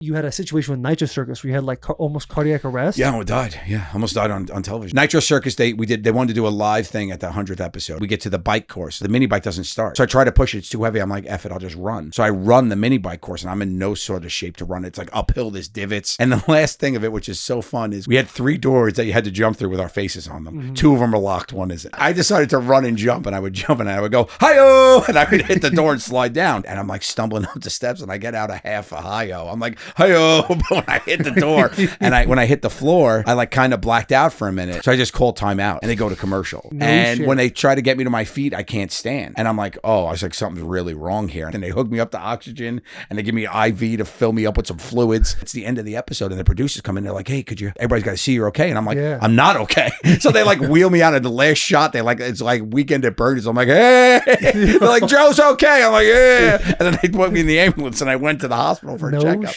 You had a situation with Nitro Circus where you had like almost cardiac arrest. Yeah, I died. Yeah, almost died on television. Nitro Circus, they wanted to do a live thing at the 100th episode. We get to the bike course. The mini bike doesn't start. So I try to push it. It's too heavy. I'm like, F it, I'll just run. So I run the mini bike course and I'm in no sort of shape to run. It's like uphill, there's divots. And the last thing of it, which is so fun, is we had 3 doors that you had to jump through with our faces on them. Mm-hmm. 2 of them are locked, 1 isn't. I decided to run and jump, and I would jump and I would go, hi-yo, and I would hit the door and slide down. And I'm like stumbling up the steps and I get out a half a hi-yo. I'm like, hi-yo, but when I hit the door and when I hit the floor, I like kind of blacked out for a minute. So I just called timeout and they go to commercial. When they try to get me to my feet, I can't stand. And I'm like, oh, I was like, something's really wrong here. And they hook me up to oxygen and they give me an IV to fill me up with some fluids. It's the end of the episode and the producers come in. They're like, hey, everybody's got to see you're okay. And I'm like, I'm not okay. So they like wheel me out at the last shot. It's like Weekend at Bernie's. I'm like, hey. They're like, Joe's okay. I'm like, yeah. And then they put me in the ambulance and I went to the hospital for a checkup.